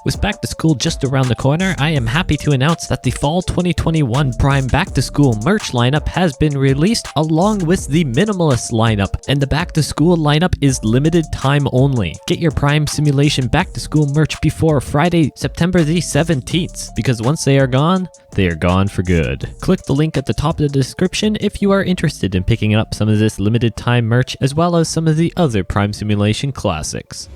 With back to school just around the corner, I am happy to announce that the fall 2021 Prime back to school merch lineup has been released along with the minimalist lineup, and the back to school lineup is limited time only. Get your Prime Simulation back to school merch before Friday, September the 17th, because once they are gone for good. Click the link at the top of the description if you are interested in picking up some of this limited time merch as well as some of the other Prime Simulation classics.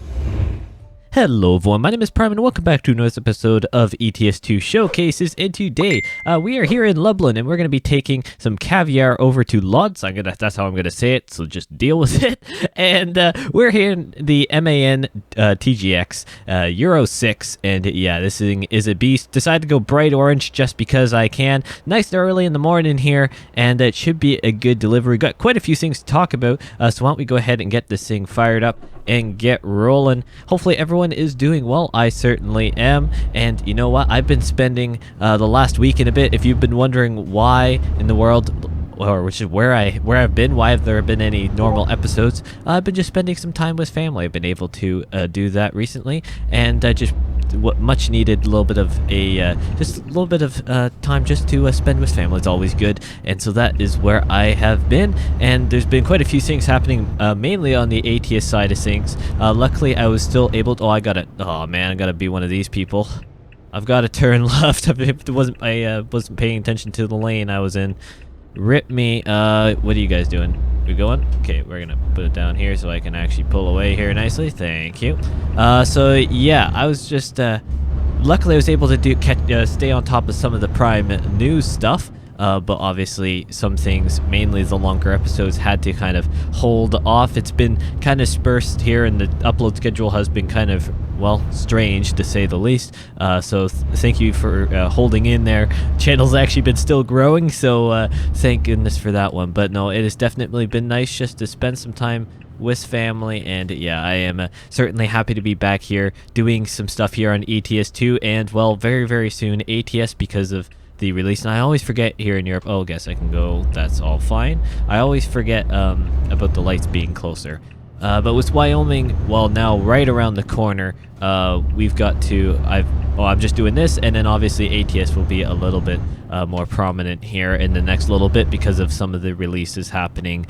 Hello everyone, my name is Prime and welcome back to another episode of ETS2 Showcases, and today we are here in Lublin and we're going to be taking some caviar over to Lodz. That's how I'm going to say it, so just deal with it. And we're here in the MAN TGX Euro 6, and yeah, this thing is a beast. Decided to go bright orange just because I can. Nice and early in the morning here, and it should be a good delivery. Got quite a few things to talk about, so why don't we go ahead and get this thing fired up and get rolling. Hopefully everyone is doing well. I certainly am. And you know what, I've been spending the last week and a bit, if you've been wondering why in the world, or which is where I've been, why have there been any normal episodes, I've been just spending some time with family. I've been able to do that recently, and just what much needed, a little bit of time just to spend with family. It's always good, and so that is where I have been. And there's been quite a few things happening, mainly on the ATS side of things. Luckily I was still able to, I gotta be one of these people. I've got to turn left. I wasn't paying attention to the lane I was in. Rip me. What are you guys doing? We're going? Okay, we're gonna put it down here so I can actually pull away here nicely. Thank you. So yeah, I was just luckily I was able to stay on top of some of the Prime news stuff. But obviously some things, mainly the longer episodes, had to kind of hold off. It's been kind of dispersed here, and the upload schedule has been kind of, well, strange to say the least. So thank you for holding in there. Channel's actually been still growing, so thank goodness for that one. But no, it has definitely been nice just to spend some time with family, and yeah, I am certainly happy to be back here doing some stuff here on ETS2, and well, very, very soon ATS, because of the release. And I always forget here in Europe, oh, guess I can go, that's all fine. I always forget about the lights being closer. But with Wyoming, well, now right around the corner, we've got to, I'm just doing this, and then obviously ATS will be a little bit more prominent here in the next little bit because of some of the releases happening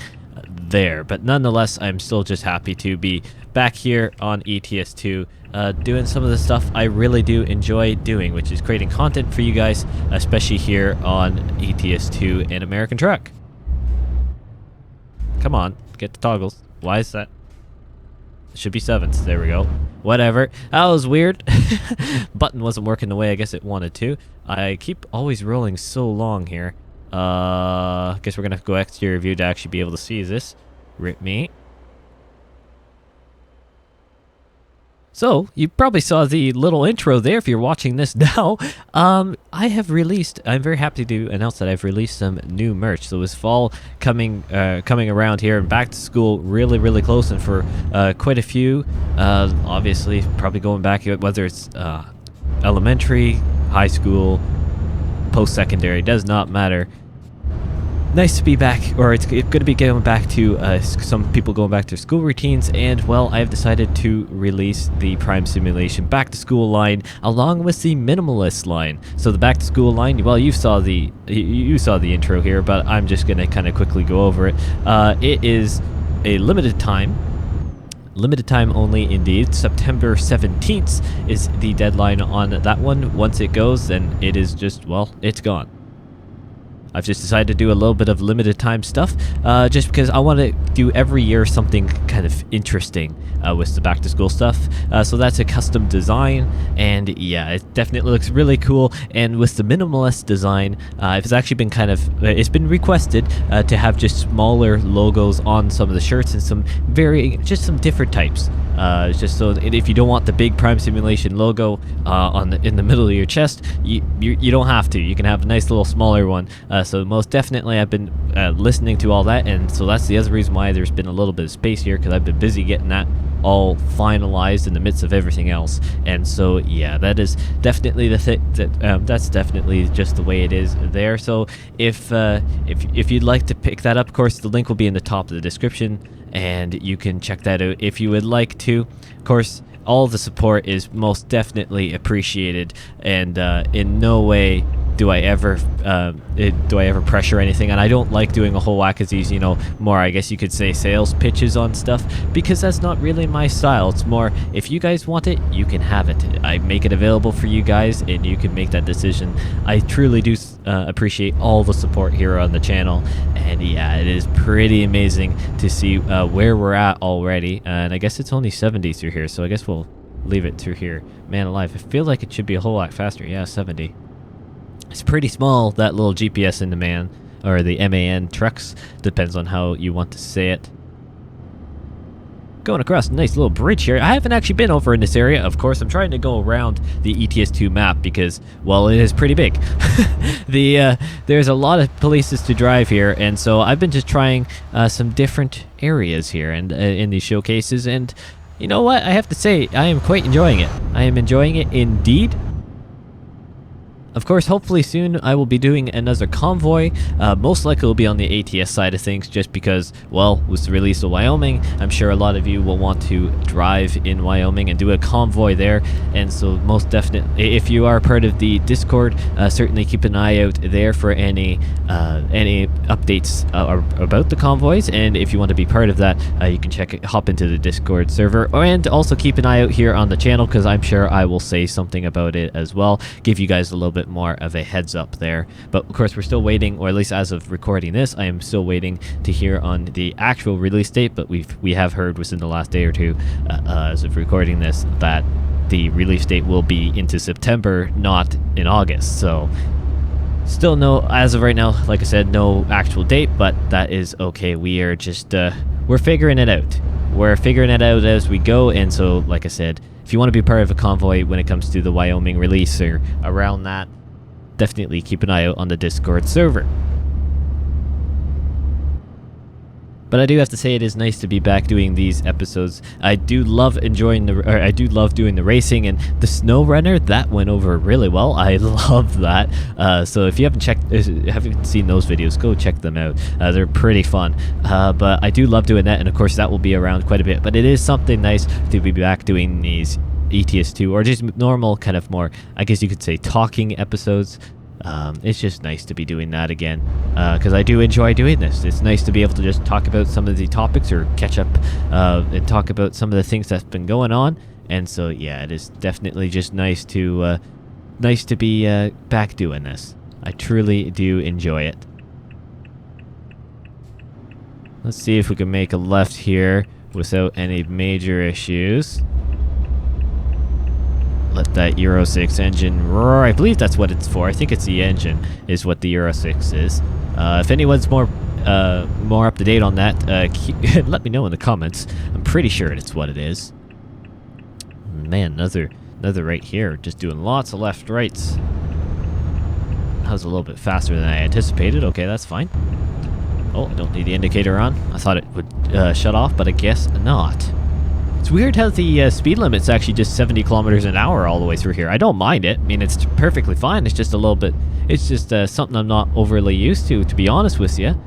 there. But nonetheless, I'm still just happy to be back here on ETS2, doing some of the stuff I really do enjoy doing, which is creating content for you guys, especially here on ETS2 and American Truck. Come on, get the toggles. Why is that? It should be 7s. There we go. Whatever. That was weird. Button wasn't working the way I guess it wanted to. I keep always rolling so long here. Guess we're gonna go exterior view to actually be able to see this. Rip me. So, you probably saw the little intro there if you're watching this now. I'm very happy to announce that I've released some new merch. So this fall coming around here, and back to school really, really close, and for quite a few, obviously probably going back, whether it's elementary, high school, post-secondary, does not matter. Nice to be back, or it's going to be going back to some people going back to school routines, and well, I've decided to release the Prime Simulation back to school line along with the minimalist line. So the back to school line, well, you saw the intro here, but I'm just going to kind of quickly go over it. It is a limited time only indeed. September 17th is the deadline on that one. Once it goes, then it is just, well, it's gone. I've just decided to do a little bit of limited time stuff, just because I want to do every year something kind of interesting with the back to school stuff. So that's a custom design, and yeah, it definitely looks really cool. And with the minimalist design, it's actually been it's been requested to have just smaller logos on some of the shirts, and some different types. Just so if you don't want the big Prime Simulation logo in the middle of your chest, you don't have to. You can have a nice little smaller one. So most definitely I've been listening to all that, and so that's the other reason why there's been a little bit of space here, because I've been busy getting that all finalized in the midst of everything else. And so yeah, that is definitely the thing, that's definitely just the way it is there. So if you'd like to pick that up, of course the link will be in the top of the description, and you can check that out if you would like to. Of course, all the support is most definitely appreciated, and in no way do I ever pressure anything. And I don't like doing a whole whack of these, you know, more, I guess you could say, sales pitches on stuff, because that's not really my style. It's more, if you guys want it, you can have it. I make it available for you guys, and you can make that decision. I truly do appreciate all the support here on the channel, and yeah, it is pretty amazing to see where we're at already. And I guess it's only 70 through here, so I guess we'll leave it through here. Man alive, I feel like it should be a whole lot faster. Yeah, 70. It's pretty small, that little GPS in the man, or the MAN trucks, depends on how you want to say it. Going across a nice little bridge here. I haven't actually been over in this area. Of course, I'm trying to go around the ETS2 map because, well, it is pretty big. There's a lot of places to drive here, and so I've been just trying some different areas here and in these showcases, and you know what? I have to say, I am quite enjoying it. I am enjoying it indeed. Of course, hopefully soon I will be doing another convoy. Most likely it will be on the ATS side of things, just because, well, with the release of Wyoming, I'm sure a lot of you will want to drive in Wyoming and do a convoy there. And so most definitely, if you are part of the Discord, certainly keep an eye out there for any updates about the convoys. And if you want to be part of that, you can hop into the Discord server, and also keep an eye out here on the channel, because I'm sure I will say something about it as well, give you guys a little bit more of a heads up there. But of course, we're still waiting, or at least as of recording this, I am still waiting to hear on the actual release date. But we have heard within the last day or two, as of recording this, that the release date will be into September, not in August. So still no, as of right now, like I said, no actual date, but that is okay. We are just we're figuring it out. We're figuring it out as we go. And so, like I said, if you want to be part of a convoy when it comes to the Wyoming release or around that, definitely keep an eye out on the Discord server. But I do have to say, it is nice to be back doing these episodes. I do love doing the racing, and the snow runner, that went over really well. I love that. So if you haven't seen those videos, go check them out. They're pretty fun. But I do love doing that, and of course that will be around quite a bit. But it is something nice to be back doing these ETS2, or just normal kind of more, I guess you could say, talking episodes. It's just nice to be doing that again, because I do enjoy doing this. It's nice to be able to just talk about some of the topics, or catch up and talk about some of the things that's been going on. And so yeah, it is definitely just nice to be back doing this. I truly do enjoy it. Let's see if we can make a left here without any major issues. Let that Euro 6 engine roar. I believe that's what it's for. I think it's the engine is what the Euro 6 is. If anyone's more up to date on that, let me know in the comments. I'm pretty sure it's what it is. Man, another right here. Just doing lots of left rights. That was a little bit faster than I anticipated. Okay, that's fine. Oh, I don't need the indicator on. I thought it would shut off, but I guess not. It's weird how the speed limit's actually just 70 kilometers an hour all the way through here. I don't mind it. I mean, it's perfectly fine. It's just a little bit... It's just something I'm not overly used to be honest with you.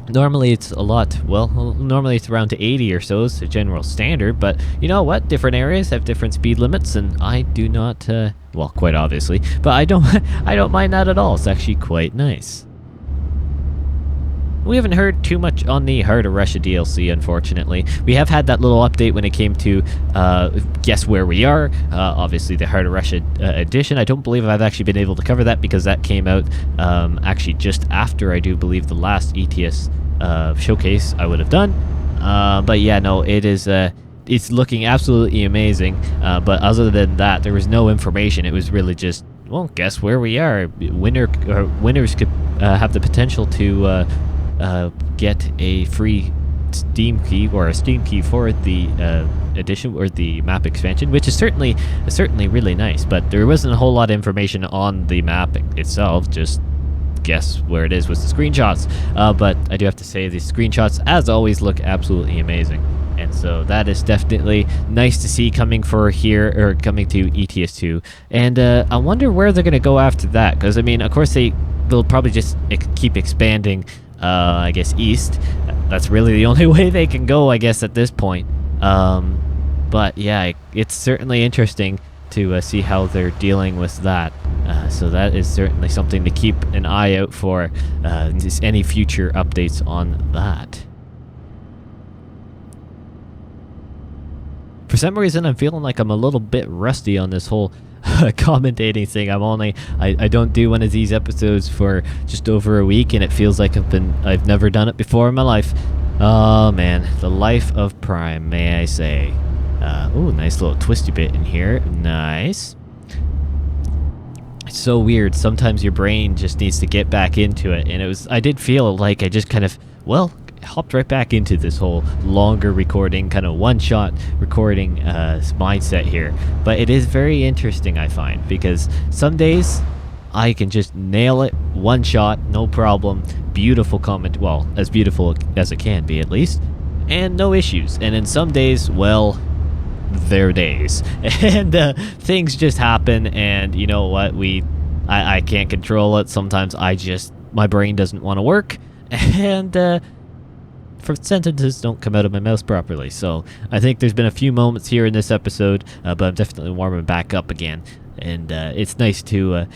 Normally it's a lot... Well, normally it's around to 80 or so is the general standard. But you know what? Different areas have different speed limits, and I do not... well, quite obviously. But I don't mind that at all. It's actually quite nice. We haven't heard too much on the Heart of Russia DLC, unfortunately. We have had that little update when it came to Guess Where We Are, obviously the Heart of Russia edition. I don't believe I've actually been able to cover that, because that came out actually just after, I do believe, the last ETS showcase I would have done. But yeah, no, it is... it's looking absolutely amazing, but other than that, there was no information. It was really just, well, guess where we are. Winners could have the potential to... get a free Steam key, or a Steam key for the edition or the map expansion, which is certainly really nice. But there wasn't a whole lot of information on the map itself. Just guess where it is with the screenshots. But I do have to say, the screenshots, as always, look absolutely amazing. And so that is definitely nice to see coming to ETS2. And I wonder where they're going to go after that, because I mean, of course they'll probably just keep expanding. I guess east. That's really the only way they can go, I guess, at this point. But But yeah, it's certainly interesting to see how they're dealing with that. So that is certainly something to keep an eye out for, just any future updates on that. For some reason, I'm feeling like I'm a little bit rusty on this whole commentating thing. I don't do one of these episodes for just over a week, and it feels like I've never done it before in my life. Oh man, the life of Prime, may I say. Ooh, nice little twisty bit in here. Nice. It's so weird. Sometimes your brain just needs to get back into it, and I did feel like I just kind of, hopped right back into this whole longer recording, kind of one-shot recording mindset here. But it is very interesting, I find, because some days I can just nail it, one shot, no problem, beautiful comment, well, as beautiful as it can be at least, and no issues. And then some days, well, they're days, and things just happen, and you know what, I can't control it. Sometimes my brain doesn't want to work, and sentences don't come out of my mouth properly. So I think there's been a few moments here in this episode, but I'm definitely warming back up again, and it's nice to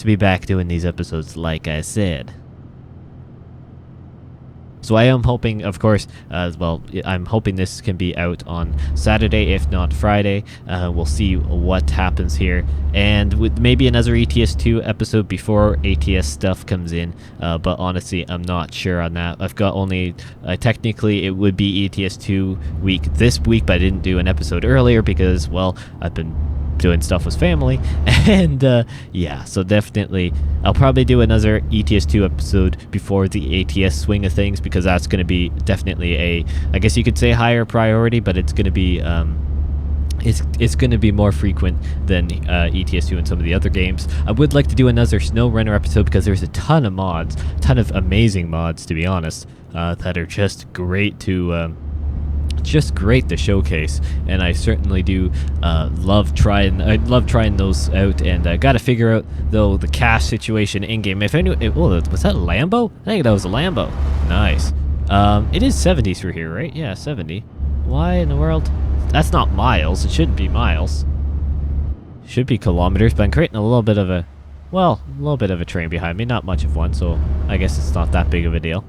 be back doing these episodes, like I said. So I am hoping, of course, I'm hoping this can be out on Saturday, if not Friday. We'll see what happens here. And with maybe another ETS2 episode before ATS stuff comes in. But honestly, I'm not sure on that. I've got only, technically it would be ETS2 week this week, but I didn't do an episode earlier because, well, I've been doing stuff with family, and yeah, so definitely I'll probably do another ETS2 episode before the ATS swing of things, because that's going to be definitely I guess you could say higher priority, but it's going to be it's going to be more frequent than ETS2 and some of the other games. I would like to do another SnowRunner episode because there's a ton of mods, ton of amazing mods, to be honest, that are just great to showcase, and I certainly do love trying those out. And I got to figure out though the cash situation in game. If was that a Lambo? I think that was a Lambo. Nice. It is 70s for here, right? Yeah, 70. Why in the world? That's not miles. It shouldn't be miles. Should be kilometers. But I'm creating a little bit of a train behind me. Not much of one, so I guess it's not that big of a deal.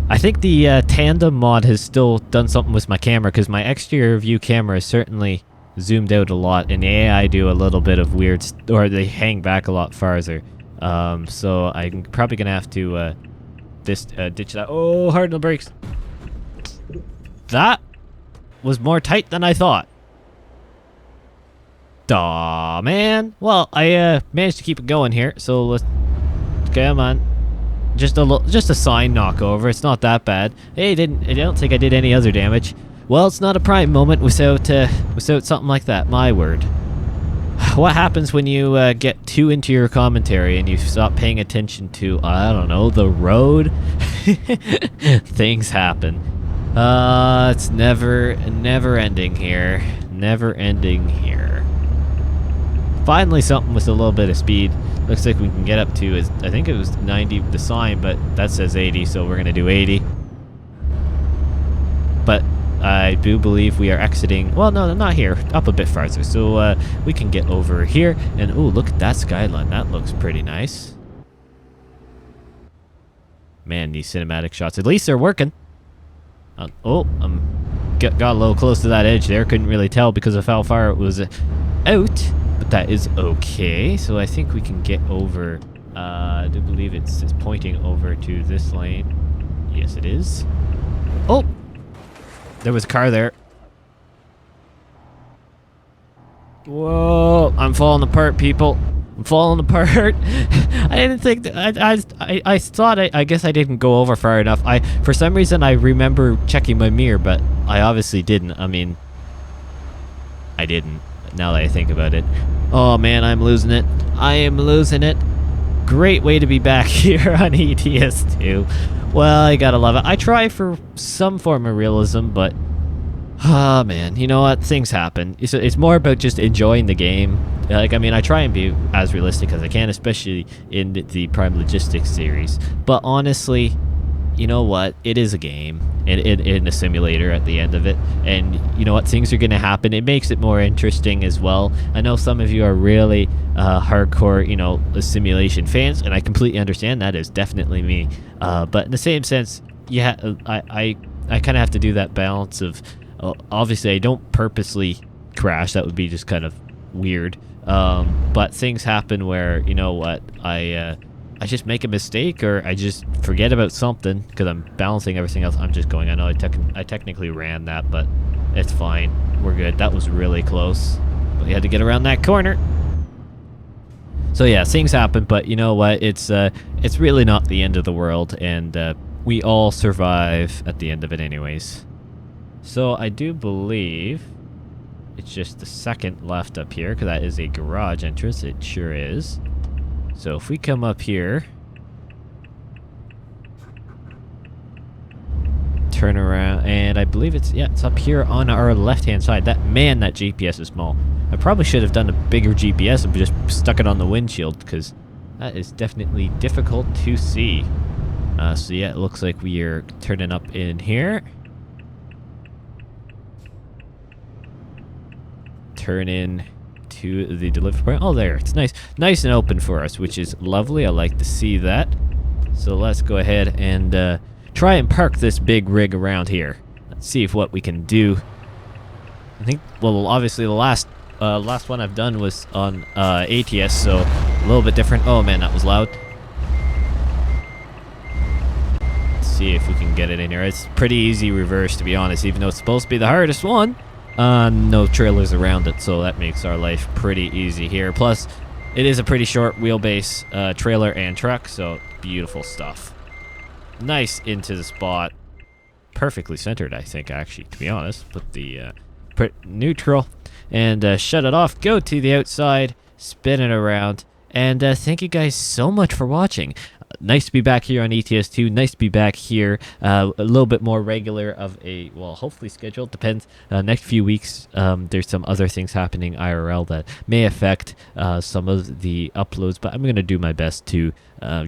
I think the tandem mod has still done something with my camera, because my exterior view camera is certainly zoomed out a lot, and the AI do a little bit of weird, or they hang back a lot farther. So I'm probably gonna have to ditch that. Oh, hard on the brakes. That was more tight than I thought. Aw, man. Well, I managed to keep it going here, so let's come on. Just a sign knockover. It's not that bad. Hey, I don't think I did any other damage. Well, it's not a Prime moment without something like that. My word. What happens when you get too into your commentary and you stop paying attention to, I don't know, the road? Things happen. It's never ending here. Never ending here. Finally, something with a little bit of speed. Looks like we can get up to, I think it was 90, the sign, but that says 80, so we're going to do 80. But I do believe we are exiting, well, no, not here, up a bit farther. So we can get over here, and ooh, look at that skyline. That looks pretty nice. Man, these cinematic shots, at least they're working. Got a little close to that edge there. Couldn't really tell because of how far it was out. But that is okay. So I think we can get over. I do believe it's pointing over to this lane. Yes, it is. Oh! There was a car there. Whoa! I'm falling apart, people. I'm falling apart. I didn't think that, I thought I guess I didn't go over far enough. For some reason I remember checking my mirror, but I obviously didn't. I mean, I didn't. Now that I think about it. Oh man, I'm losing it. I am losing it. Great way to be back here on ETS2. Well, I gotta love it. I try for some form of realism, but oh man, you know what? Things happen. It's more about just enjoying the game. Like, I mean, I try and be as realistic as I can, especially in the Prime Logistics series. But honestly, you know what? It is a game in a simulator at the end of it. And you know what? Things are going to happen. It makes it more interesting as well. I know some of you are really hardcore, you know, simulation fans, and I completely understand that. Is definitely me. But in the same sense, yeah, I kind of have to do that balance of, obviously, I don't purposely crash. That would be just kind of weird. But things happen where, you know what, I just make a mistake, or I just forget about something because I'm balancing everything else. I'm just going. I know I technically ran that, but it's fine. We're good. That was really close, but you had to get around that corner. So yeah, things happen, but you know what? It's really not the end of the world, and we all survive at the end of it anyways. So I do believe it's just the second left up here, because that is a garage entrance. It sure is. So if we come up here, turn around, and I believe it's up here on our left-hand side. That GPS is small. I probably should have done a bigger GPS and just stuck it on the windshield, because that is definitely difficult to see. So yeah, it looks like we are turning up in here. Turn in to the delivery point. Oh, there. It's nice and open for us, which is lovely. I like to see that. So let's go ahead and try and park this big rig around here. Let's see what we can do. I think, well, obviously the last one I've done was on ATS, so a little bit different. Oh man, that was loud. Let's see if we can get it in here. It's pretty easy reverse, to be honest, even though it's supposed to be the hardest one. No trailers around it, so that makes our life pretty easy here. Plus, it is a pretty short wheelbase trailer and truck, so beautiful stuff. Nice into the spot. Perfectly centered, I think, actually, to be honest. Put the neutral and shut it off. Go to the outside, spin it around, and thank you guys so much for watching. Nice to be back here on ETS2. Nice to be back here. A little bit more regular of a, well, hopefully scheduled. Depends. Next few weeks, there's some other things happening IRL that may affect some of the uploads, but I'm going to do my best to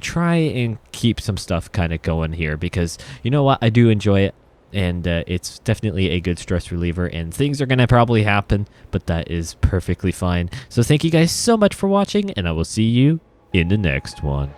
try and keep some stuff kind of going here, because you know what? I do enjoy it, and it's definitely a good stress reliever, and things are going to probably happen, but that is perfectly fine. So thank you guys so much for watching, and I will see you in the next one.